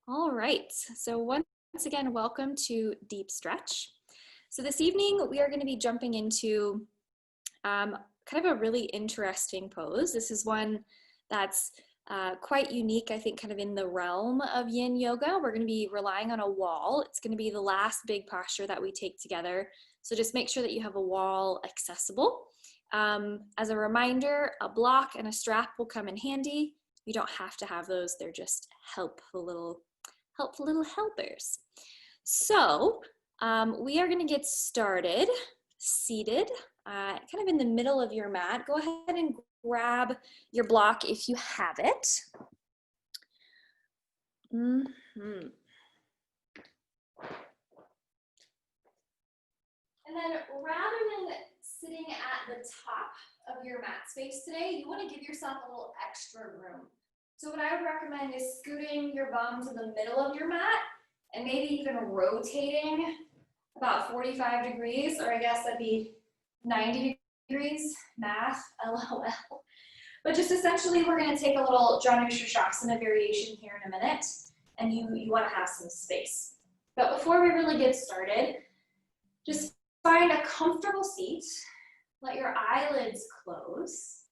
All right, so once again, welcome to Deep Stretch. So this evening, we are going to be jumping into kind of a really interesting pose. This is one that's quite unique, I think, kind of in the realm of yin yoga. We're going to be relying on a wall. It's going to be the last big posture that we take together. So just make sure that you have a wall accessible. As a reminder, a block and a strap will come in handy. You don't have to have those. They're just helpful little helpers. So we are going to get started seated, kind of in the middle of your mat. Go ahead and grab your block if you have it. And then rather than sitting at the top of your mat space today, you want to give yourself a little extra room. So what I would recommend is scooting your bum to the middle of your mat and maybe even rotating about 45 degrees, or I guess that'd be 90 degrees, math, LOL. But just essentially, we're going to take a little Janu Shirshasana variation here in a minute, and you want to have some space. But before we really get started, just find a comfortable seat. Let your eyelids close.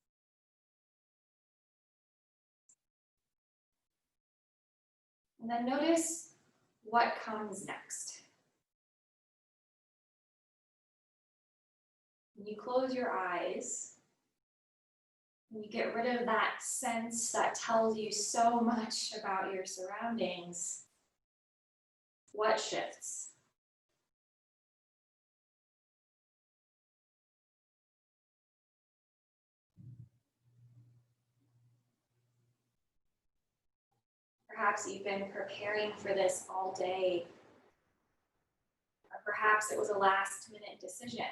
And then notice what comes next. When you close your eyes, when you get rid of that sense that tells you so much about your surroundings, what shifts? Perhaps you've been preparing for this all day, or perhaps it was a last-minute decision.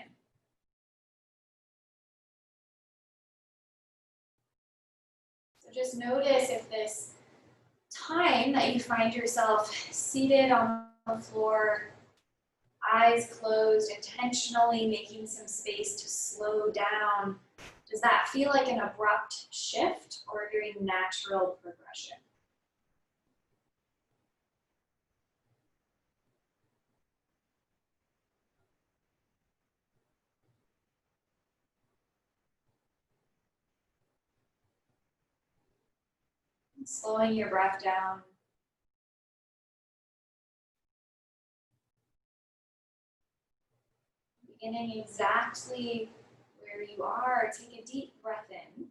So just notice if this time that you find yourself seated on the floor, eyes closed, intentionally making some space to slow down, does that feel like an abrupt shift or a very natural progression? Slowing your breath down. Beginning exactly where you are, take a deep breath in.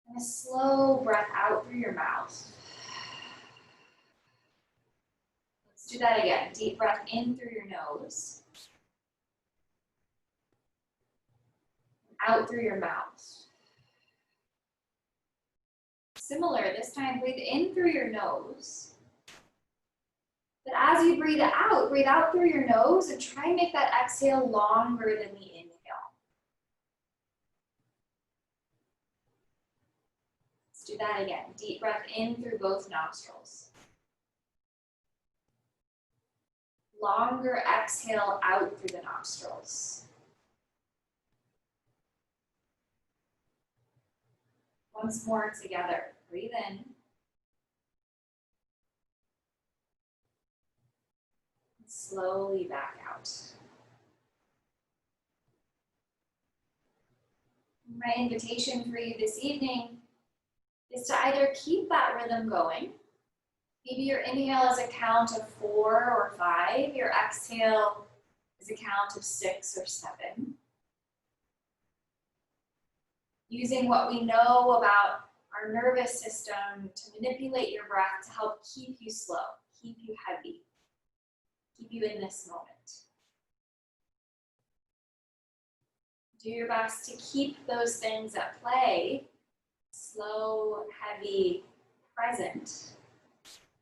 And a slow breath out through your mouth. Let's do that again. Deep breath in through your nose. Out through your mouth. Similar, this time breathe in through your nose. But as you breathe out through your nose and try and make that exhale longer than the inhale. Let's do that again. Deep breath in through both nostrils. Longer exhale out through the nostrils. Once more together. Breathe in. And slowly back out. My invitation for you this evening is to either keep that rhythm going. Maybe your inhale is a count of 4 or 5. Your exhale is a count of 6 or 7. Using what we know about our nervous system to manipulate your breath to help keep you slow, keep you heavy, keep you in this moment. Do your best to keep those things at play, slow, heavy, present,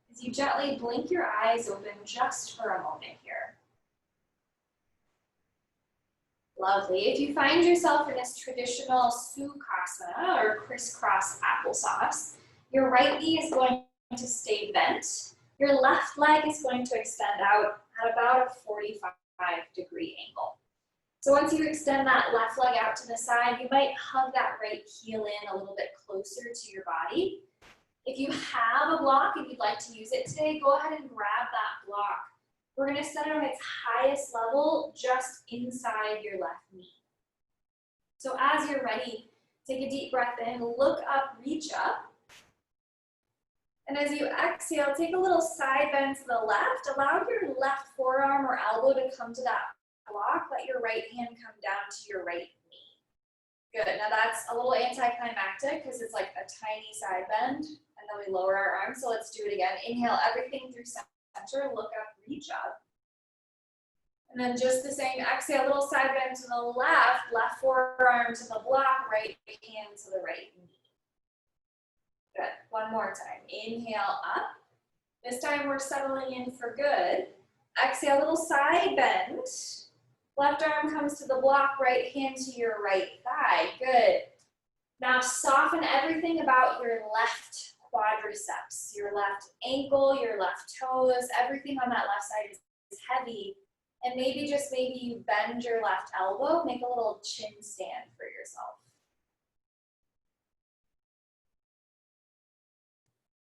as you gently blink your eyes open just for a moment here. Lovely. If you find yourself in this traditional Sukhasana or crisscross applesauce, your right knee is going to stay bent. Your left leg is going to extend out at about a 45-degree angle. So once you extend that left leg out to the side, you might hug that right heel in a little bit closer to your body. If you have a block and you'd like to use it today, go ahead and grab that block. We're gonna set it on its highest level, just inside your left knee. So as you're ready, take a deep breath in, look up, reach up. And as you exhale, take a little side bend to the left. Allow your left forearm or elbow to come to that block. Let your right hand come down to your right knee. Good, now that's a little anticlimactic because it's like a tiny side bend, and then we lower our arms, so let's do it again. Inhale everything through center, look up, reach up. And then just the same, exhale, little side bend to the left, left forearm to the block, right hand to the right knee. Good, one more time. Inhale up. This time we're settling in for good. Exhale, little side bend. Left arm comes to the block, right hand to your right thigh. Good. Now soften everything about your left quadriceps, your left ankle, your left toes, everything on that left side is heavy. And maybe you bend your left elbow, make a little chin stand for yourself.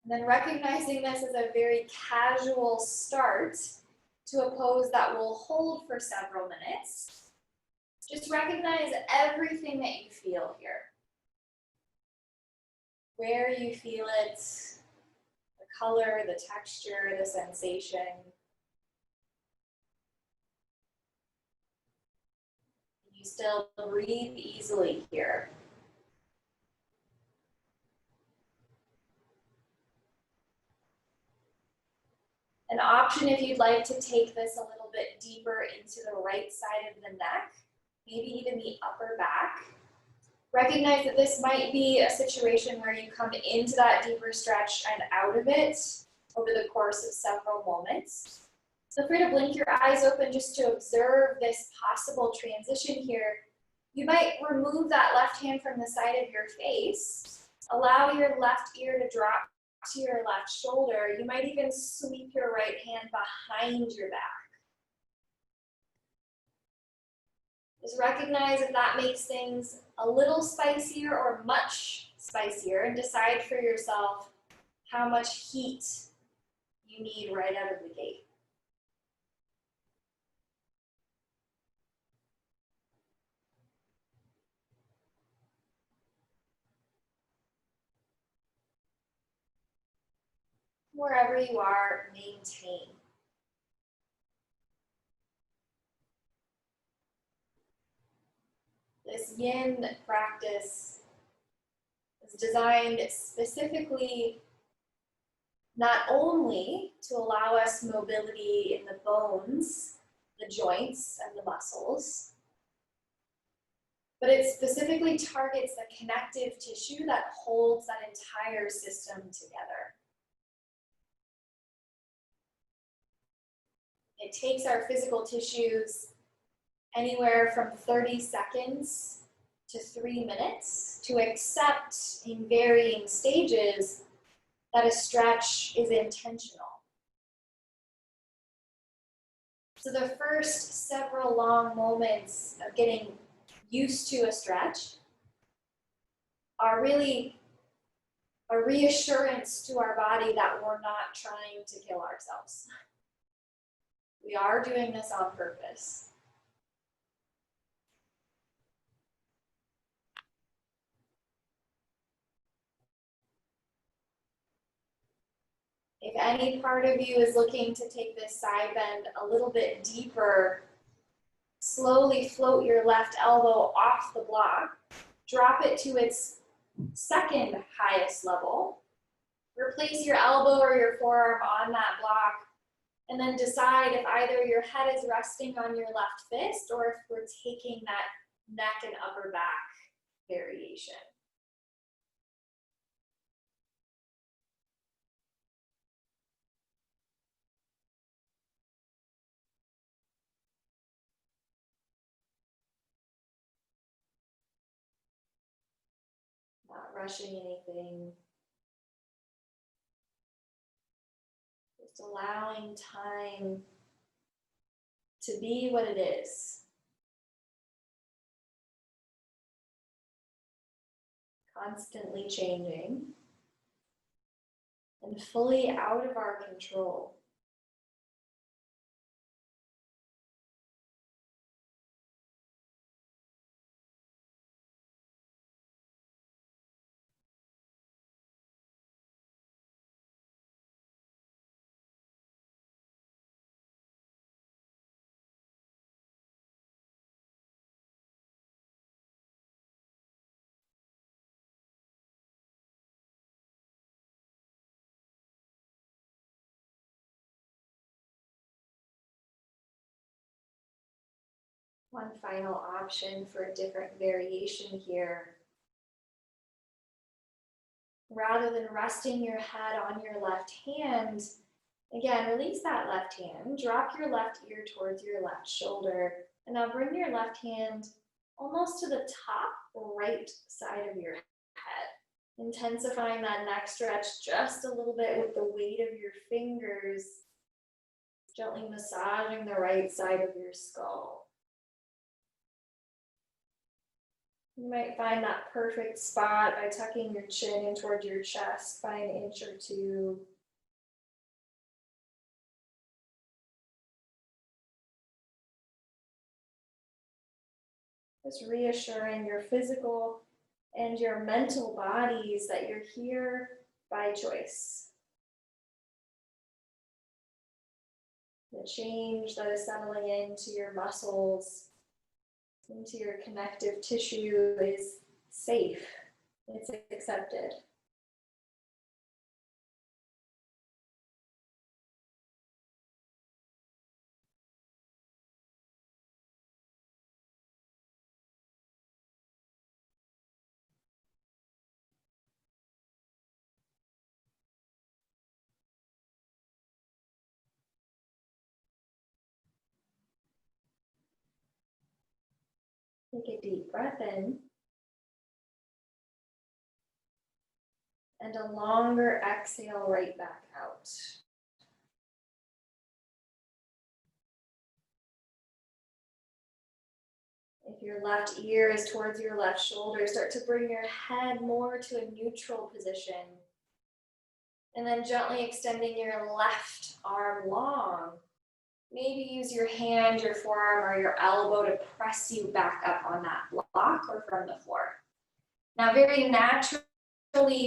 And then recognizing this as a very casual start to a pose that will hold for several minutes, just recognize everything that you feel here. Where you feel it, the color, the texture, the sensation. You still breathe easily here. An option if you'd like to take this a little bit deeper into the right side of the neck, maybe even the upper back. Recognize that this might be a situation where you come into that deeper stretch and out of it over the course of several moments. Feel free to blink your eyes open just to observe this possible transition here. You might remove that left hand from the side of your face, allow your left ear to drop to your left shoulder. You might even sweep your right hand behind your back. Just recognize if that makes things a little spicier or much spicier, and decide for yourself how much heat you need right out of the gate. Wherever you are, maintain. This yin practice is designed specifically not only to allow us mobility in the bones, the joints, and the muscles, but it specifically targets the connective tissue that holds that entire system together. It takes our physical tissues anywhere from 30 seconds to 3 minutes to accept in varying stages that a stretch is intentional. So the first several long moments of getting used to a stretch are really a reassurance to our body that we're not trying to kill ourselves. We are doing this on purpose. If any part of you is looking to take this side bend a little bit deeper, slowly float your left elbow off the block, drop it to its second highest level, replace your elbow or your forearm on that block, and then decide if either your head is resting on your left fist or if we're taking that neck and upper back variation. Not rushing anything. Just allowing time to be what it is. Constantly changing. and fully out of our control. One final option for a different variation here. Rather than resting your head on your left hand, again, release that left hand, drop your left ear towards your left shoulder, and now bring your left hand almost to the top right side of your head. Intensifying that neck stretch just a little bit with the weight of your fingers, gently massaging the right side of your skull. You might find that perfect spot by tucking your chin in toward your chest by an inch or two. Just reassuring your physical and your mental bodies that you're here by choice. The change that is settling into your muscles, into your connective tissue is safe. It's accepted. Take a deep breath in. And a longer exhale right back out. If your left ear is towards your left shoulder, start to bring your head more to a neutral position. And then gently extending your left arm long. Maybe use your hand, your forearm, or your elbow to press you back up on that block or from the floor. Now, very naturally,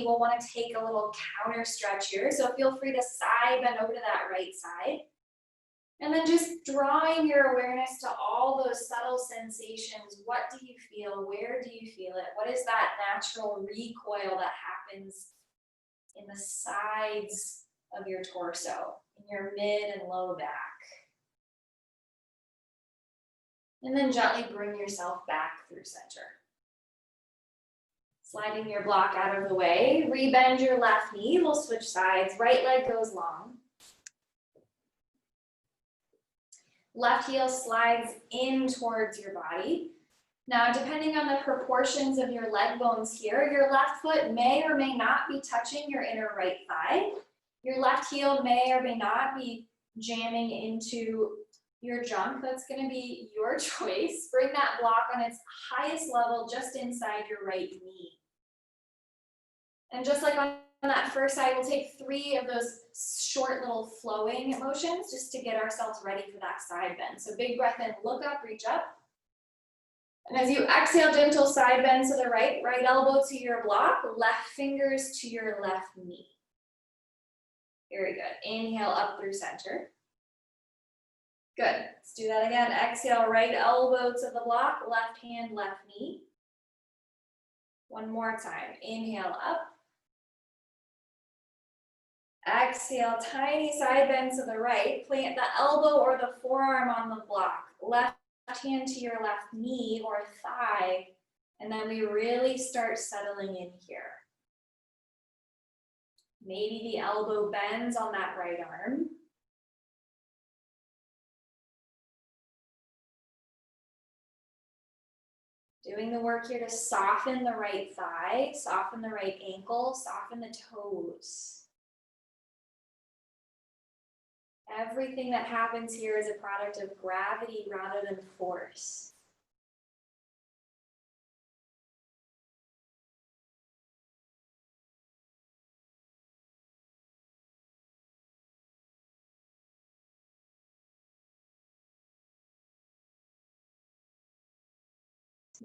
we'll want to take a little counter stretch here. So feel free to side bend over to that right side. And then just drawing your awareness to all those subtle sensations. What do you feel? Where do you feel it? What is that natural recoil that happens in the sides of your torso, in your mid and low back? And then gently bring yourself back through center. Sliding your block out of the way, rebend your left knee, we'll switch sides, right leg goes long. Left heel slides in towards your body. Now, depending on the proportions of your leg bones here, your left foot may or may not be touching your inner right thigh. Your left heel may or may not be jamming into your junk. That's going to be your choice. Bring that block on its highest level just inside your right knee. And just like on that first side, we'll take 3 of those short little flowing motions just to get ourselves ready for that side bend. So big breath in, look up, reach up. And as you exhale, gentle side bend to the right, right elbow to your block, left fingers to your left knee. Very good. Inhale up through center. Good. Let's do that again. Exhale, right elbow to the block, left hand, left knee. One more time. Inhale up. Exhale, tiny side bend to the right. Plant the elbow or the forearm on the block. Left hand to your left knee or thigh. And then we really start settling in here. Maybe the elbow bends on that right arm. Doing the work here to soften the right thigh, soften the right ankle, soften the toes. Everything that happens here is a product of gravity rather than force.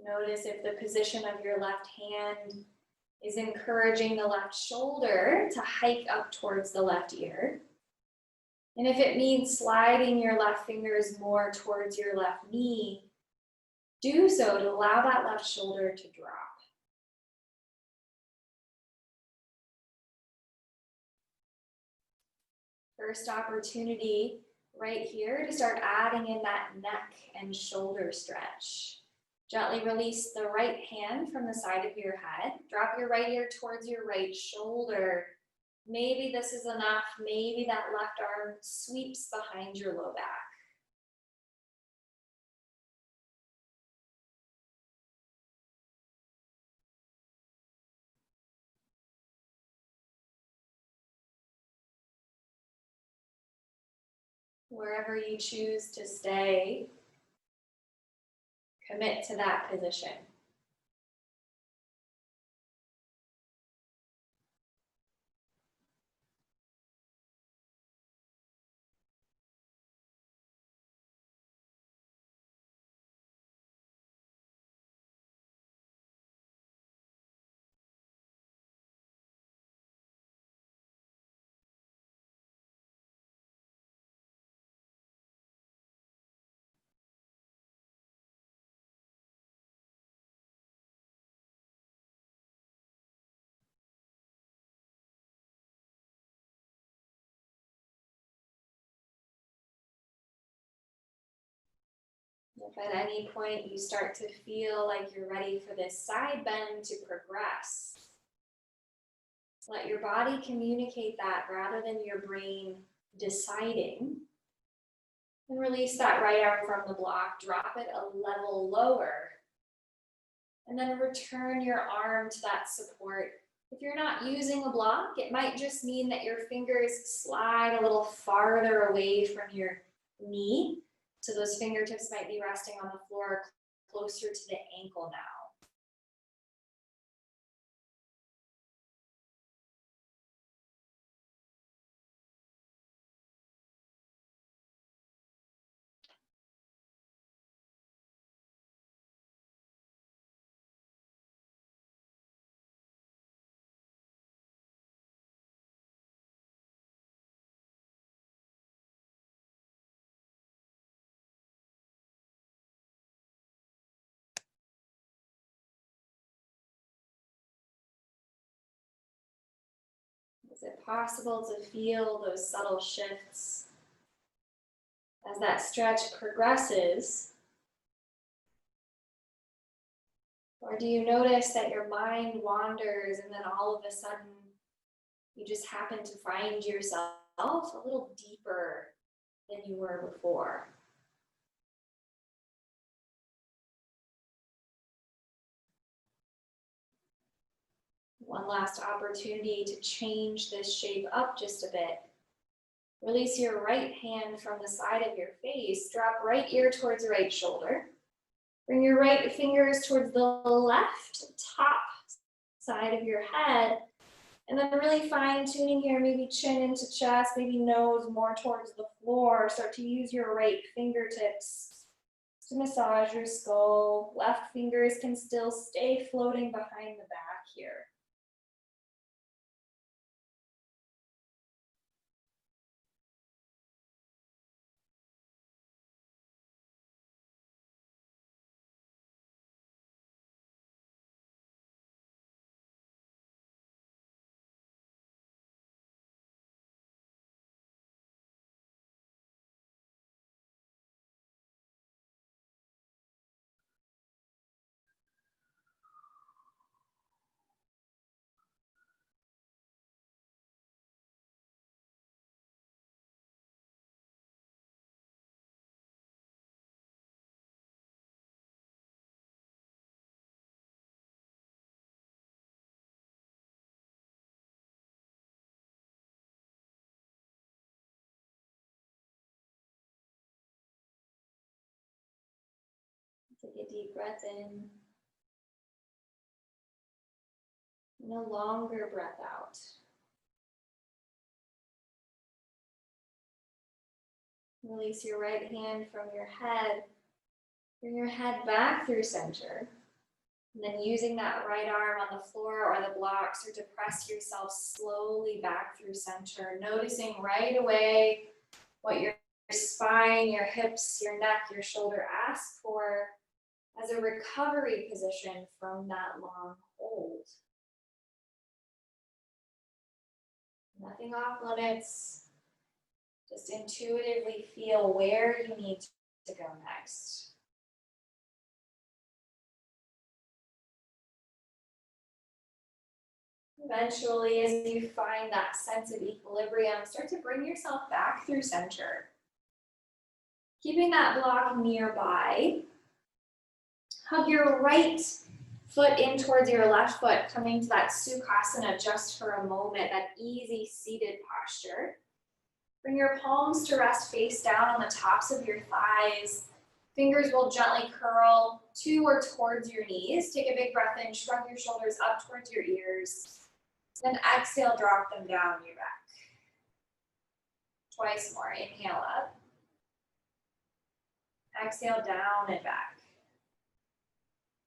Notice if the position of your left hand is encouraging the left shoulder to hike up towards the left ear. And if it means sliding your left fingers more towards your left knee, do so to allow that left shoulder to drop. First opportunity right here to start adding in that neck and shoulder stretch. Gently release the right hand from the side of your head. Drop your right ear towards your right shoulder. Maybe this is enough. Maybe that left arm sweeps behind your low back. Wherever you choose to stay, commit to that position. If at any point you start to feel like you're ready for this side bend to progress, let your body communicate that rather than your brain deciding. And release that right arm from the block, drop it a level lower. And then return your arm to that support. If you're not using a block, it might just mean that your fingers slide a little farther away from your knee. So those fingertips might be resting on the floor closer to the ankle now. Is it possible to feel those subtle shifts as that stretch progresses? Or do you notice that your mind wanders and then all of a sudden you just happen to find yourself a little deeper than you were before? One last opportunity to change this shape up just a bit. Release your right hand from the side of your face. Drop right ear towards the right shoulder. Bring your right fingers towards the left top side of your head. And then really fine tuning here, maybe chin into chest, maybe nose more towards the floor. Start to use your right fingertips to massage your skull. Left fingers can still stay floating behind the back here. Take a deep breath in. And a longer breath out. Release your right hand from your head. Bring your head back through center. And then using that right arm on the floor or the block, start to press yourself slowly back through center, noticing right away what your spine, your hips, your neck, your shoulder ask for as a recovery position from that long hold. Nothing off limits. Just intuitively feel where you need to go next. Eventually, as you find that sense of equilibrium, start to bring yourself back through center. Keeping that block nearby. Hug your right foot in towards your left foot, coming to that Sukhasana just for a moment, that easy seated posture. Bring your palms to rest face down on the tops of your thighs. Fingers will gently curl to or towards your knees. Take a big breath in, shrug your shoulders up towards your ears. Then exhale, drop them down your back. Twice more, inhale up. Exhale, down and back.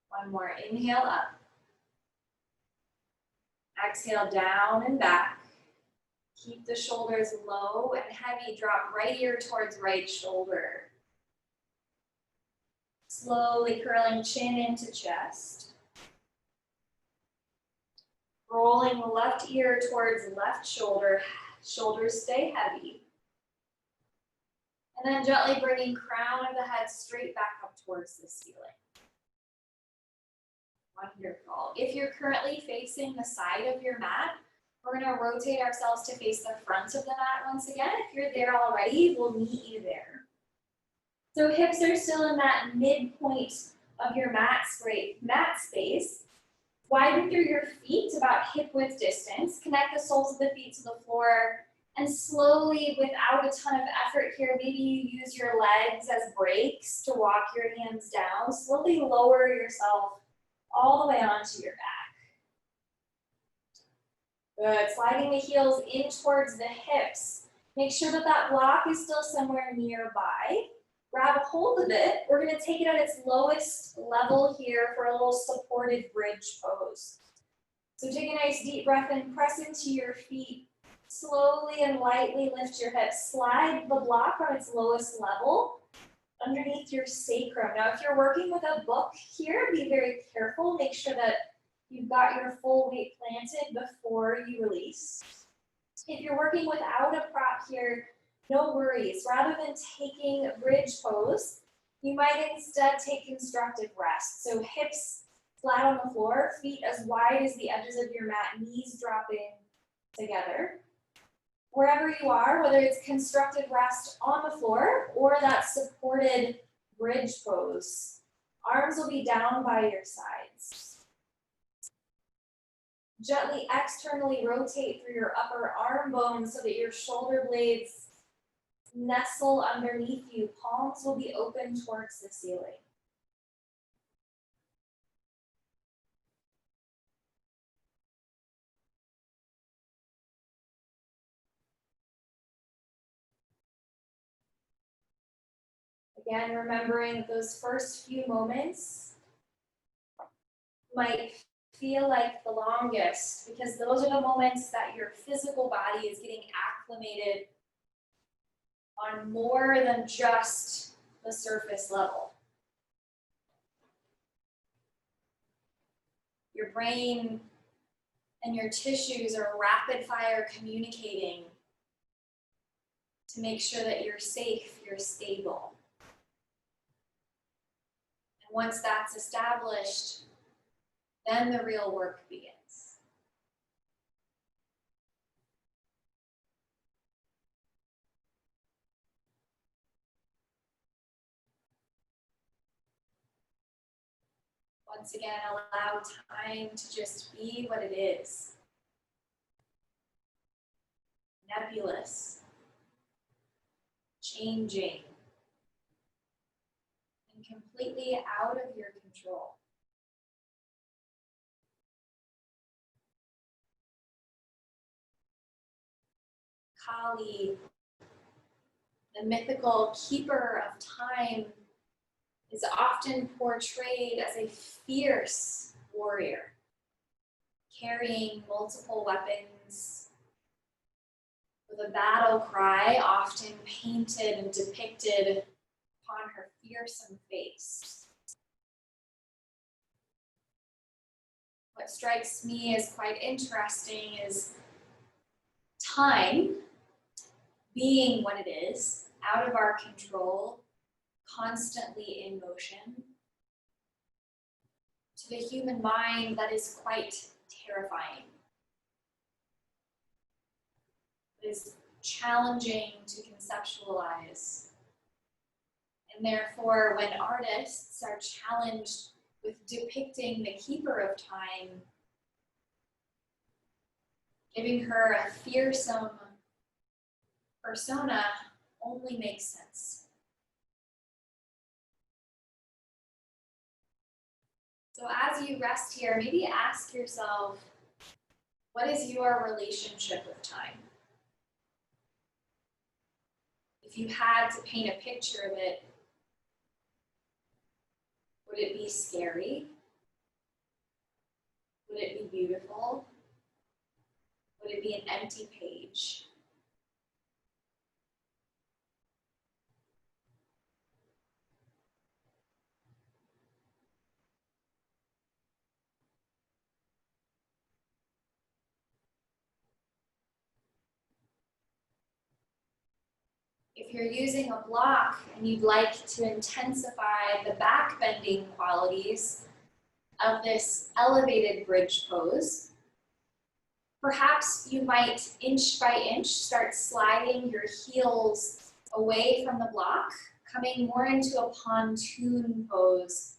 One more, inhale up. Exhale, down and back. Keep the shoulders low and heavy, drop right ear towards right shoulder. Slowly curling chin into chest. Rolling left ear towards left shoulder, shoulders stay heavy. And then gently bringing crown of the head straight back up towards the ceiling. Wonderful. If you're currently facing the side of your mat, we're going to rotate ourselves to face the front of the mat once again. If you're there already, we'll meet you there. So hips are still in that midpoint of your mat space. Widen through your feet about hip width distance. Connect the soles of the feet to the floor. And slowly, without a ton of effort here, maybe you use your legs as brakes to walk your hands down. Slowly lower yourself all the way onto your back. Good. Sliding the heels in towards the hips. Make sure that that block is still somewhere nearby. Grab a hold of it. We're going to take it at its lowest level here for a little supported bridge pose. So take a nice deep breath in, press into your feet. Slowly and lightly lift your hips. Slide the block on its lowest level underneath your sacrum. Now, if you're working with a book here, be very careful. Make sure that you've got your full weight planted before you release. If you're working without a prop here, no worries. Rather than taking bridge pose, you might instead take constructive rest. So hips flat on the floor, feet as wide as the edges of your mat, knees dropping together. Wherever you are, whether it's constructive rest on the floor or that supported bridge pose, arms will be down by your sides. Gently externally rotate through your upper arm bones so that your shoulder blades nestle underneath you. Palms will be open towards the ceiling. Again, remembering that those first few moments might feel like the longest because those are the moments that your physical body is getting acclimated on more than just the surface level. Your brain and your tissues are rapid fire communicating to make sure that you're safe, you're stable. And once that's established, then the real work begins. Once again, allow time to just be what it is. Nebulous, changing, and completely out of your control. Kali, the mythical keeper of time, is often portrayed as a fierce warrior, carrying multiple weapons, with a battle cry often painted and depicted upon her fearsome face. What strikes me as quite interesting is time being what it is, out of our control, constantly in motion. To the human mind, that is quite terrifying. It is challenging to conceptualize. And therefore, when artists are challenged with depicting the keeper of time, giving her a fearsome persona only makes sense. So as you rest here, maybe ask yourself, what is your relationship with time? If you had to paint a picture of it, would it be scary? Would it be beautiful? Would it be an empty page? If you're using a block and you'd like to intensify the back-bending qualities of this elevated bridge pose, perhaps you might, inch by inch, start sliding your heels away from the block, coming more into a pontoon pose.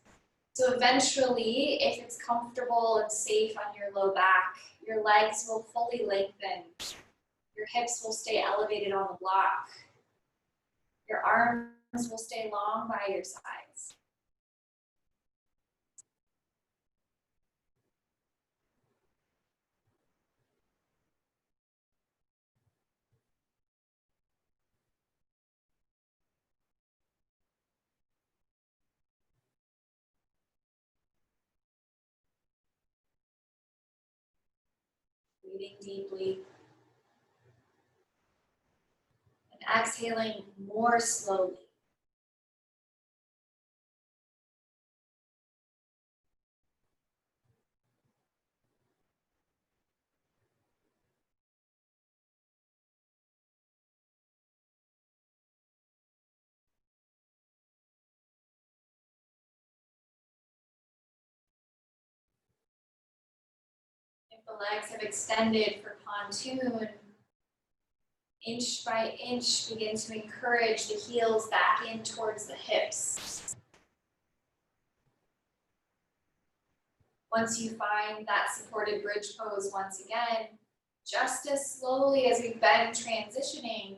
So eventually, if it's comfortable and safe on your low back, your legs will fully lengthen. Your hips will stay elevated on the block. Your arms will stay long by your sides. Breathing deeply. And exhaling more slowly. If the legs have extended for pontoon, inch by inch, begin to encourage the heels back in towards the hips. Once you find that supported bridge pose once again, just as slowly as we've been transitioning,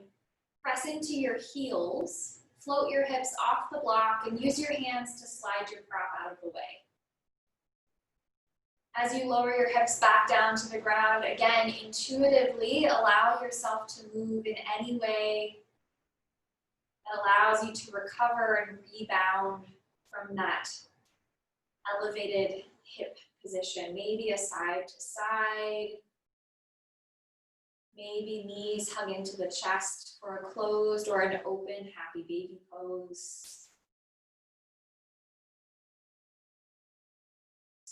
press into your heels, float your hips off the block, and use your hands to slide your prop out of the way. As you lower your hips back down to the ground, again, intuitively allow yourself to move in any way that allows you to recover and rebound from that elevated hip position. Maybe a side to side, maybe knees hug into the chest for a closed or an open happy baby pose.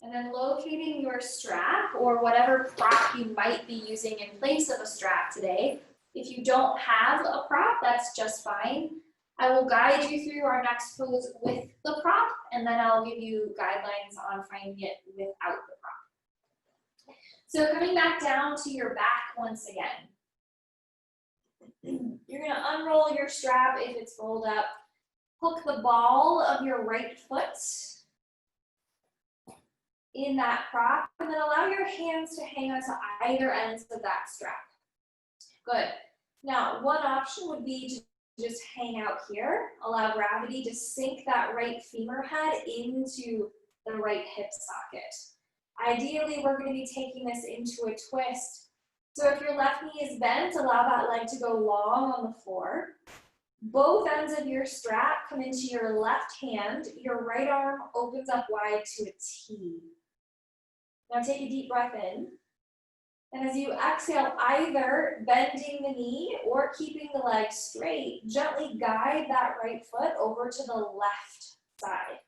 And then locating your strap or whatever prop you might be using in place of a strap today. If you don't have a prop, that's just fine. I will guide you through our next pose with the prop, and then I'll give you guidelines on finding it without the prop. So coming back down to your back once again. You're gonna unroll your strap if it's rolled up. Hook the ball of your right foot in that prop, and then allow your hands to hang onto either ends of that strap. Good. Now, one option would be to just hang out here. Allow gravity to sink that right femur head into the right hip socket. Ideally, we're going to be taking this into a twist. So if your left knee is bent, allow that leg to go long on the floor. Both ends of your strap come into your left hand. Your right arm opens up wide to a T. Now take a deep breath in. And as you exhale, either bending the knee or keeping the leg straight, gently guide that right foot over to the left side.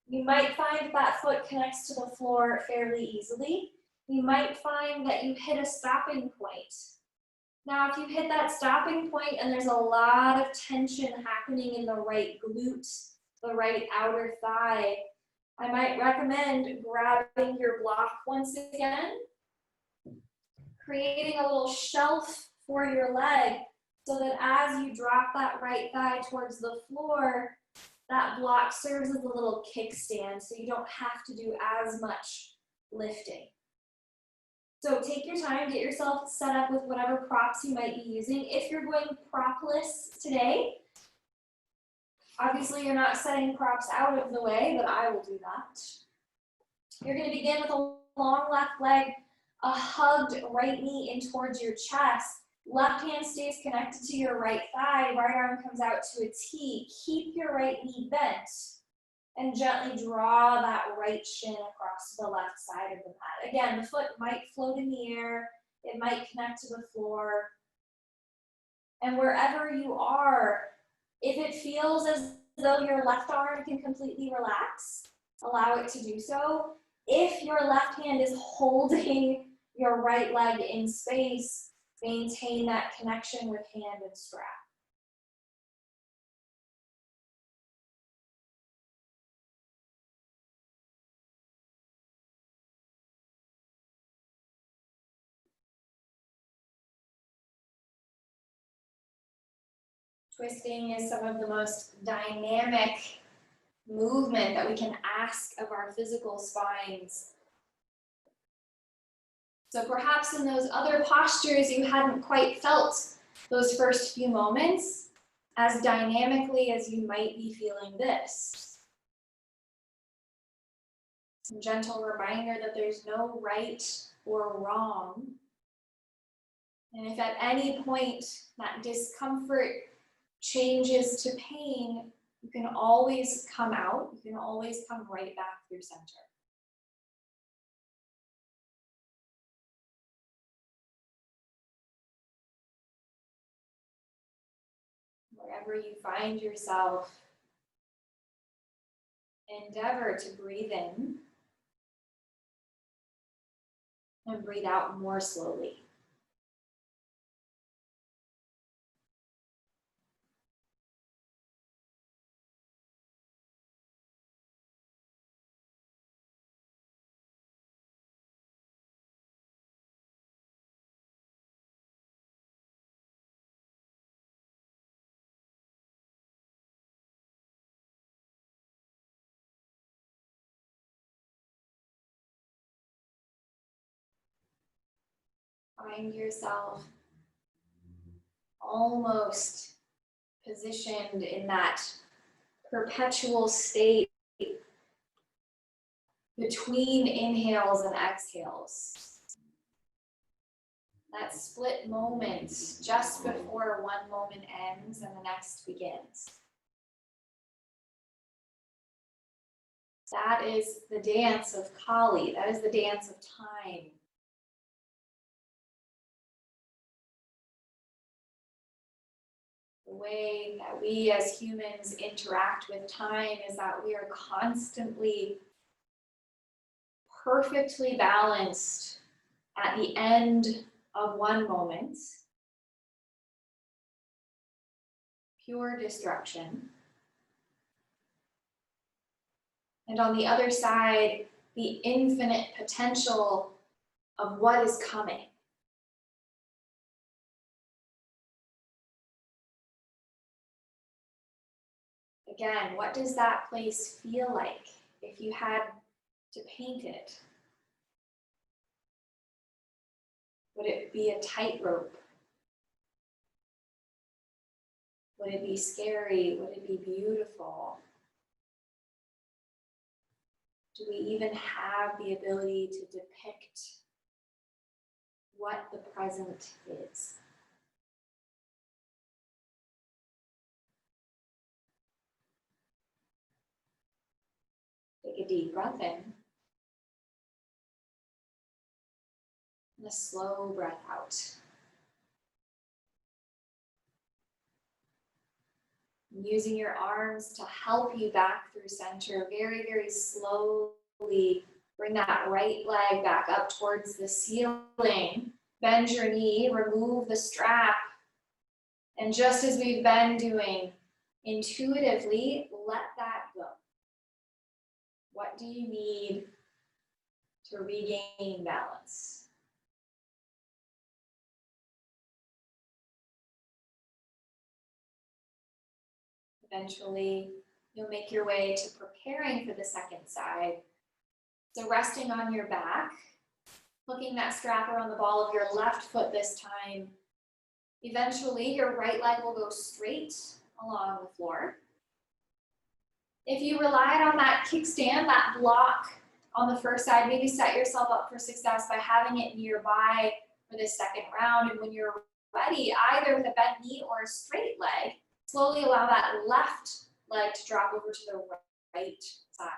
You might find that foot connects to the floor fairly easily. You might find that you hit a stopping point. Now, if you hit that stopping point and there's a lot of tension happening in the right glute, the right outer thigh, I might recommend grabbing your block once again, creating a little shelf for your leg so that as you drop that right thigh towards the floor, that block serves as a little kickstand so you don't have to do as much lifting. So take your time, get yourself set up with whatever props you might be using. If you're going propless today, obviously you're not setting props out of the way, but I will do that. You're going to begin with a long left leg, a hugged right knee in towards your chest. Left hand stays connected to your right thigh, right arm comes out to a T. Keep your right knee bent and gently draw that right shin across the left side of the mat. Again, the foot might float in the air, it might connect to the floor. And wherever you are, if it feels as though your left arm can completely relax, allow it to do so. If your left hand is holding your right leg in space, maintain that connection with hand and strap. Twisting is some of the most dynamic movement that we can ask of our physical spines. So perhaps in those other postures you hadn't quite felt those first few moments as dynamically as you might be feeling this. Some gentle reminder that there's no right or wrong. And if at any point that discomfort changes to pain, you can always come out, you can always come right back through center. Wherever you find yourself, endeavor to breathe in and breathe out more slowly. Find yourself almost positioned in that perpetual state between inhales and exhales. That split moment just before one moment ends and the next begins. That is the dance of Kali. That is the dance of time. The way that we as humans interact with time is that we are constantly perfectly balanced at the end of one moment. Pure destruction. And on the other side, the infinite potential of what is coming. Again, what does that place feel like if you had to paint it? Would it be a tightrope? Would it be scary? Would it be beautiful? Do we even have the ability to depict what the present is? Take a deep breath in. And a slow breath out. Using your arms to help you back through center, very, very slowly bring that right leg back up towards the ceiling. Bend your knee, remove the strap. And just as we've been doing, intuitively let that go. What do you need to regain balance? Eventually, you'll make your way to preparing for the second side. So resting on your back, hooking that strap around the ball of your left foot this time. Eventually, your right leg will go straight along the floor. If you relied on that kickstand, that block on the first side, maybe set yourself up for success by having it nearby for this second round. And when you're ready, either with a bent knee or a straight leg, slowly allow that left leg to drop over to the right side.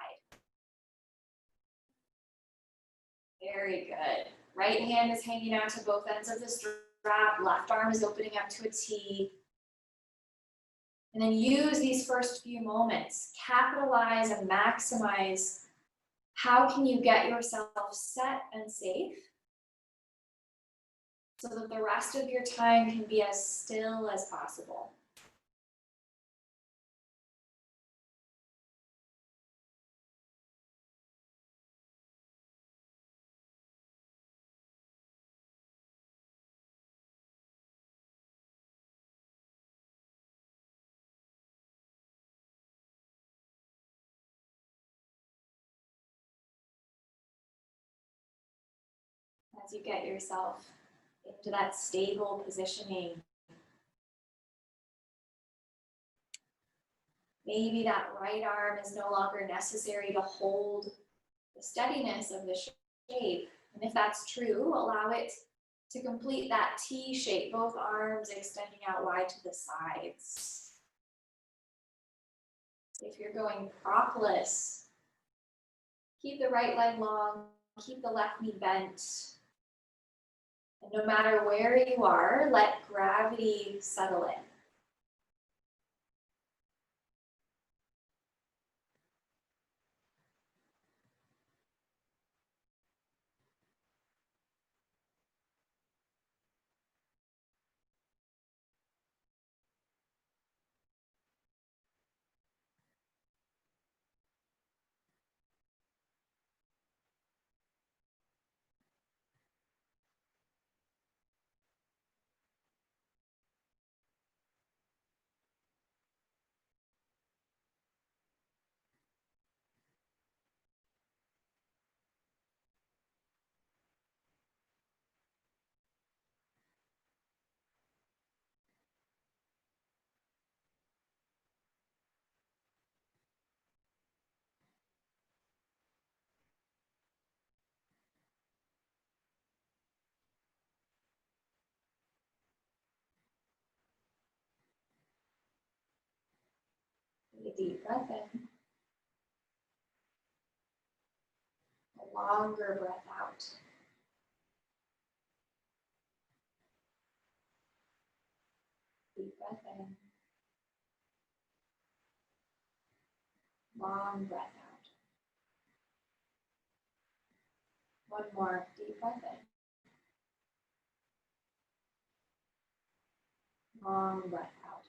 Very good. Right hand is hanging out to both ends of the strap. Left arm is opening up to a T. And then use these first few moments. Capitalize and maximize. How can you get yourself set and safe so that the rest of your time can be as still as possible? As you get yourself into that stable positioning, maybe that right arm is no longer necessary to hold the steadiness of the shape. And if that's true, allow it to complete that T shape, both arms extending out wide to the sides. If you're going propless, keep the right leg long, keep the left knee bent. And no matter where you are, let gravity settle in. Take a deep breath in. A longer breath out. Deep breath in. Long breath out. One more deep breath in. Long breath out.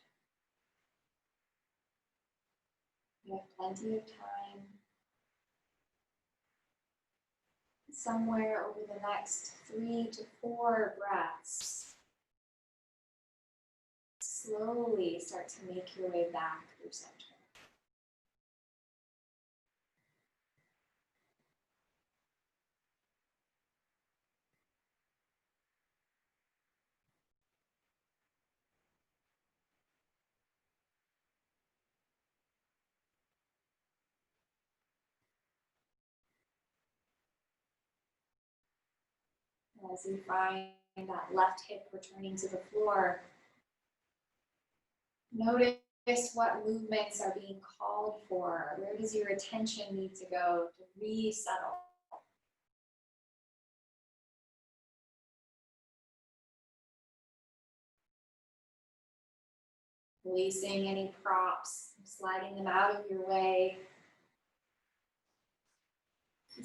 You have plenty of time. Somewhere over the next 3 to 4 breaths, slowly start to make your way back through center. As you find that left hip returning to the floor, notice what movements are being called for. Where does your attention need to go to resettle? Releasing any props, sliding them out of your way.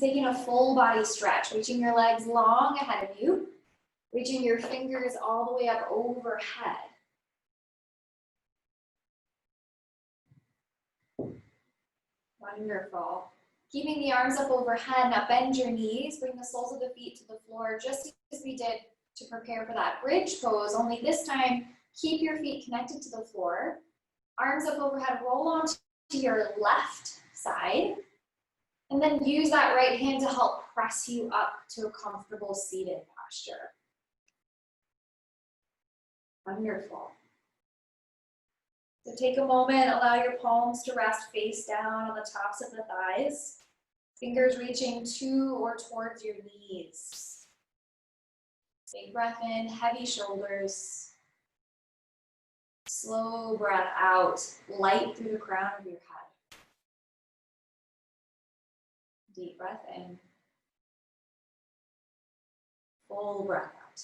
Taking a full body stretch, reaching your legs long ahead of you, reaching your fingers all the way up overhead. Wonderful. Keeping the arms up overhead, now bend your knees, bring the soles of the feet to the floor, just as we did to prepare for that bridge pose, only this time, keep your feet connected to the floor. Arms up overhead, roll onto your left side, and then use that right hand to help press you up to a comfortable seated posture. Wonderful. So take a moment, allow your palms to rest face down on the tops of the thighs, fingers reaching to or towards your knees. Big breath in, heavy shoulders. Slow breath out, light through the crown of your head. Deep breath in. Full breath out.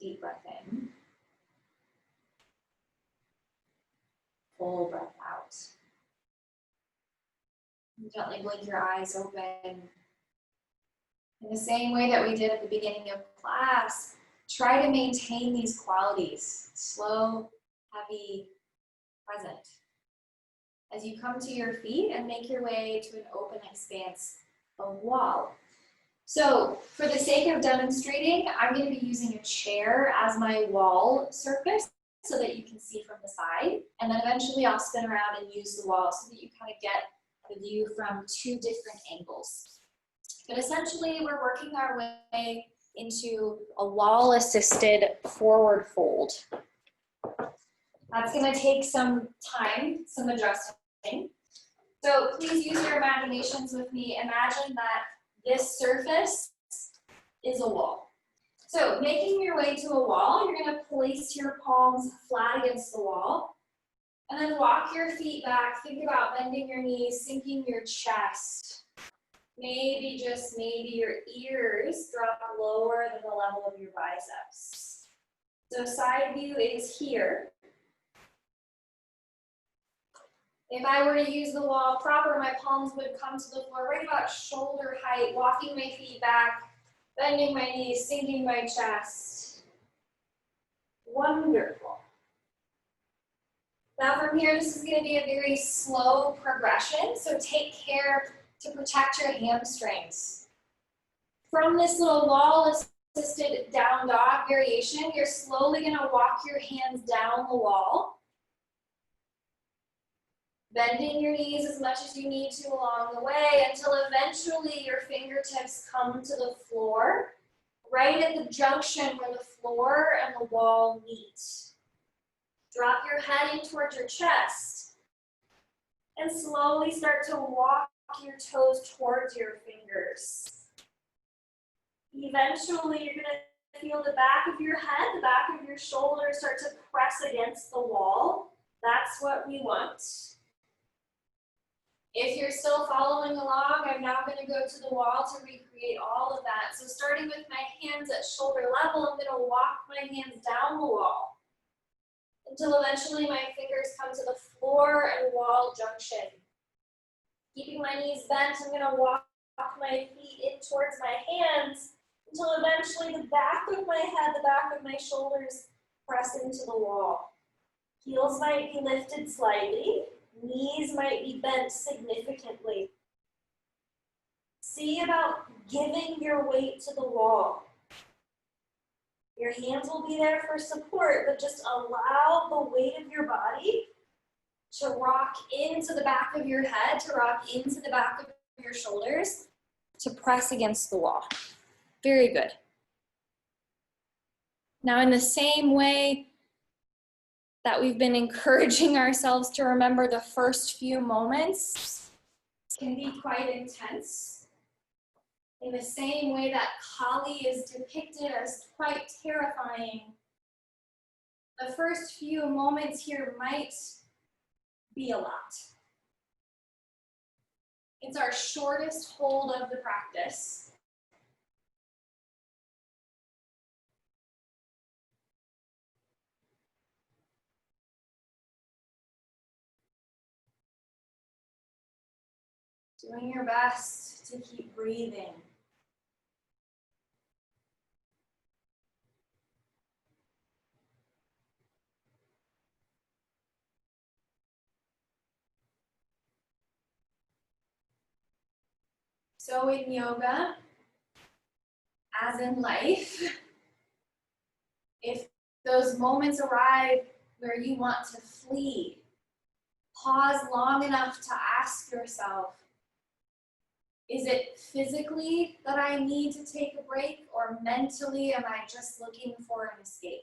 Deep breath in. Full breath out. Gently blink your eyes open. In the same way that we did at the beginning of class, try to maintain these qualities, slow, heavy, present. As you come to your feet and make your way to an open expanse of wall. So for the sake of demonstrating, I'm going to be using a chair as my wall surface so that you can see from the side. And then eventually I'll spin around and use the wall so that you kind of get the view from two different angles. But essentially, we're working our way into a wall-assisted forward fold. That's going to take some time, some adjusting. So please use your imaginations with me. Imagine that this surface is a wall. So making your way to a wall, you're going to place your palms flat against the wall. And then walk your feet back. Think about bending your knees, sinking your chest. Maybe, just maybe, your ears drop lower than the level of your biceps. So side view is here. If I were to use the wall proper, my palms would come to the floor right about shoulder height, walking my feet back, bending my knees, sinking my chest. Wonderful. Now from here, this is going to be a very slow progression, so take care to protect your hamstrings. From this little wall-assisted down dog variation, you're slowly going to walk your hands down the wall, bending your knees as much as you need to along the way until eventually your fingertips come to the floor, right at the junction where the floor and the wall meet. Drop your head in towards your chest and slowly start to walk your toes towards your fingers. Eventually, you're going to feel the back of your head, the back of your shoulders start to press against the wall. That's what we want. If you're still following along, I'm now going to go to the wall to recreate all of that. So starting with my hands at shoulder level, I'm going to walk my hands down the wall until eventually my fingers come to the floor and wall junction. Keeping my knees bent, I'm going to walk my feet in towards my hands until eventually the back of my head, the back of my shoulders press into the wall. Heels might be lifted slightly. Knees might be bent significantly. See about giving your weight to the wall. Your hands will be there for support, but just allow the weight of your body to rock into the back of your head, to rock into the back of your shoulders, to press against the wall. Very good. Now, in the same way that we've been encouraging ourselves to remember the first few moments can be quite intense. In the same way that Kali is depicted as quite terrifying, the first few moments here might be a lot. It's our shortest hold of the practice. Doing your best to keep breathing. So in yoga, as in life, if those moments arrive where you want to flee, pause long enough to ask yourself, is it physically that I need to take a break, or mentally am I just looking for an escape?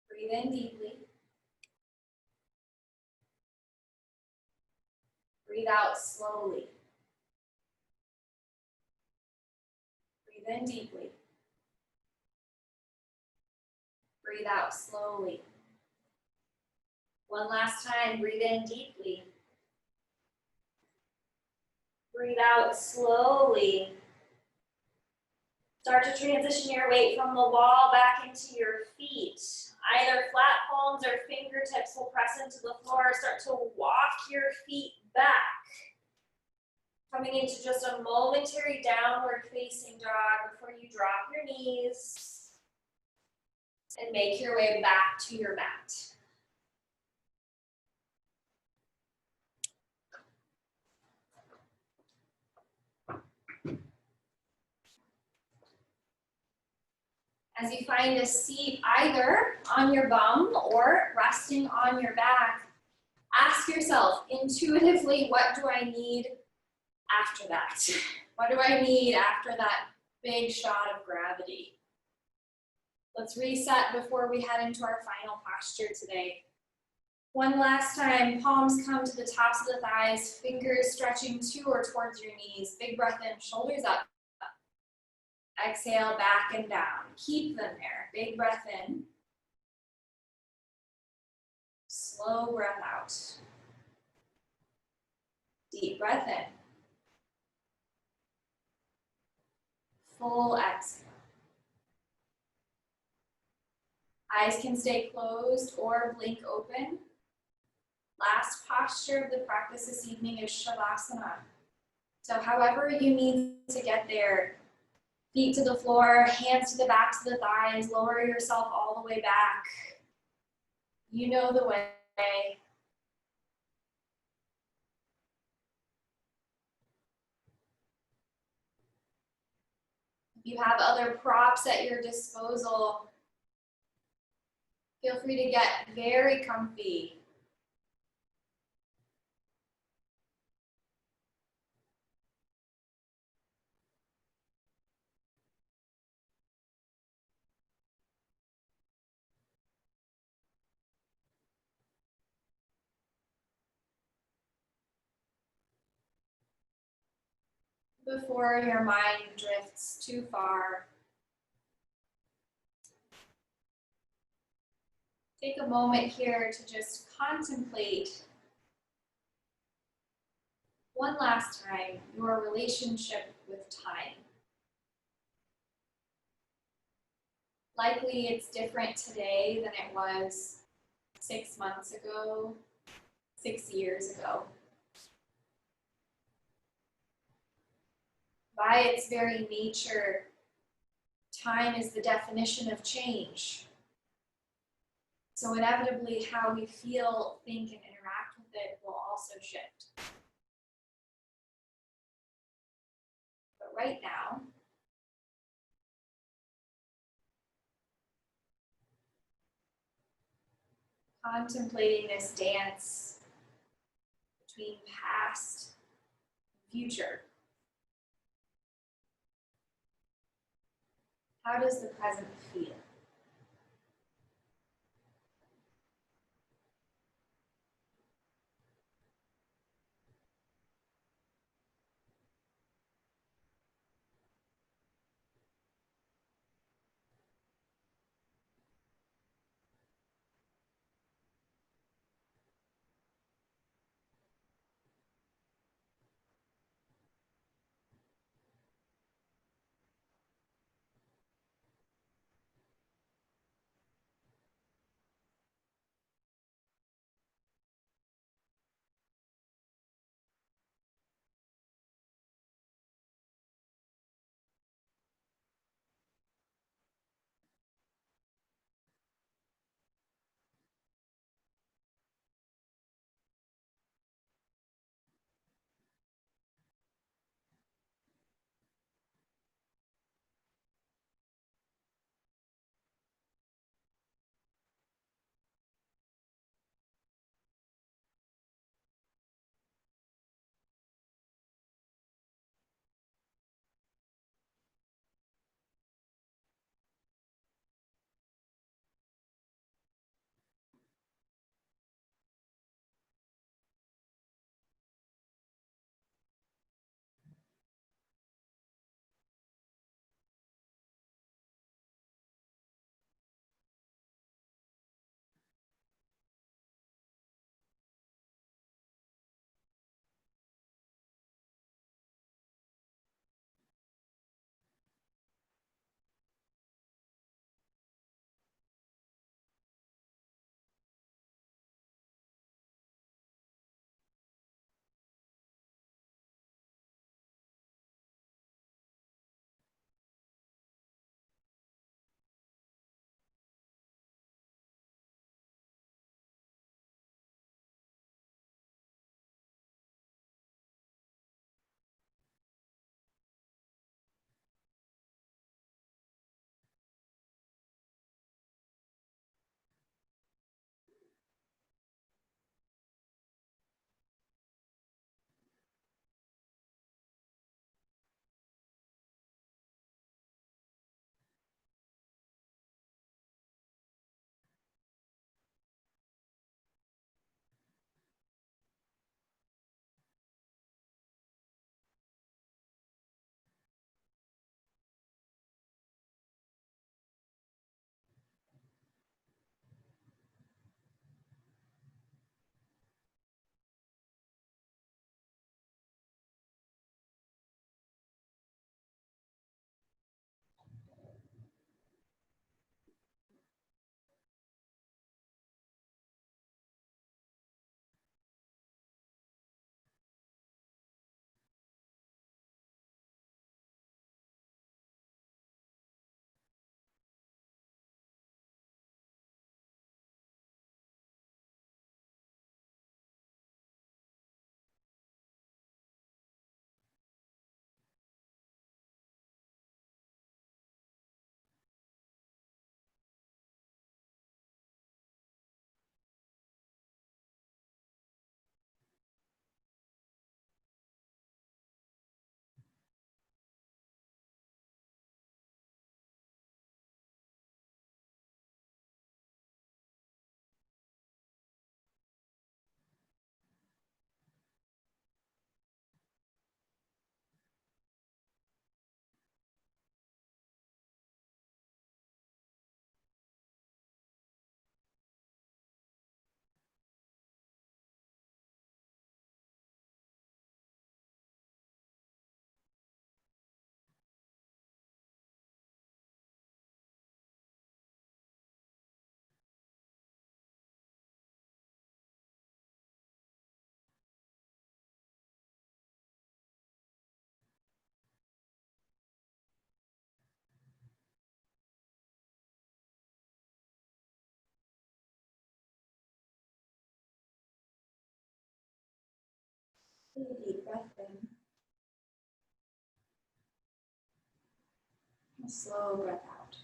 Breathe in deeply. Breathe out slowly. Breathe in deeply. Breathe out slowly. One last time, breathe in deeply. Breathe out slowly. Start to transition your weight from the wall back into your feet. Either flat palms or fingertips will press into the floor. Start to walk your feet back. Coming into just a momentary downward facing dog before you drop your knees and make your way back to your mat. As you find a seat either on your bum or resting on your back, ask yourself intuitively, what do I need after that? What do I need after that big shot of gravity? Let's reset before we head into our final posture today. One last time, palms come to the tops of the thighs, fingers stretching to or towards your knees. Big breath in, shoulders up. Exhale, back and down. Keep them there. Big breath in. Slow breath out. Deep breath in. Full exhale. Eyes can stay closed or blink open. Last posture of the practice this evening is Shavasana. So however you need to get there, feet to the floor, hands to the backs of the thighs, lower yourself all the way back. You know the way. If you have other props at your disposal, feel free to get very comfy. Before your mind drifts too far, take a moment here to just contemplate one last time your relationship with time. Likely it's different today than it was 6 months ago, 6 years ago. By its very nature, time is the definition of change. So inevitably, how we feel, think, and interact with it will also shift. But right now, contemplating this dance between past and future, how does the present feel? Take a deep breath in. A slow breath out.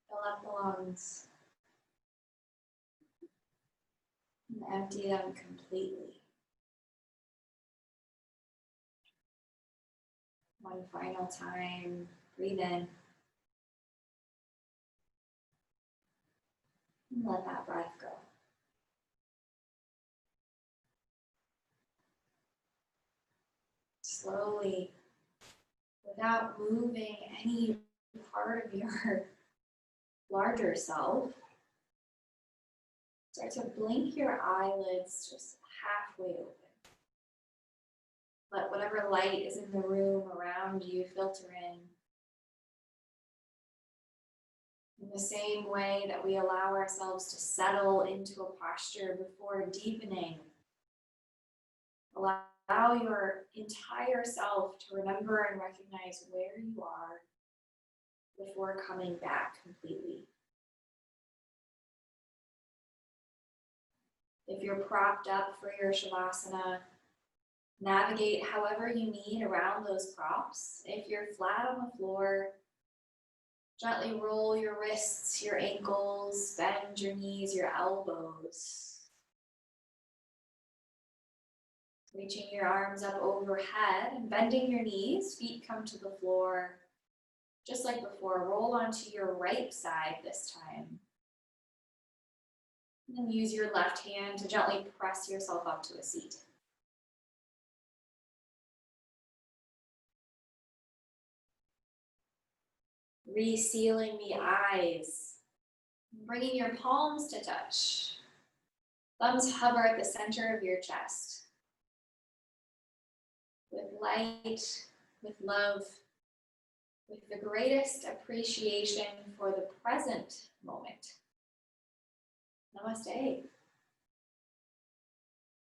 Fill up the lungs and empty them completely. One final time, breathe in. And let that breath go. Slowly, without moving any part of your larger self, start to blink your eyelids just halfway open. Let whatever light is in the room around you filter in. In the same way that we allow ourselves to settle into a posture before deepening, allow your entire self to remember and recognize where you are before coming back completely. If you're propped up for your Shavasana, navigate however you need around those props. If you're flat on the floor, gently roll your wrists, your ankles, bend your knees, your elbows. Reaching your arms up overhead and bending your knees, feet come to the floor. Just like before, roll onto your right side this time. And then use your left hand to gently press yourself up to a seat. Resealing the eyes, bringing your palms to touch. Thumbs hover at the center of your chest. With light, with love, with the greatest appreciation for the present moment. Namaste.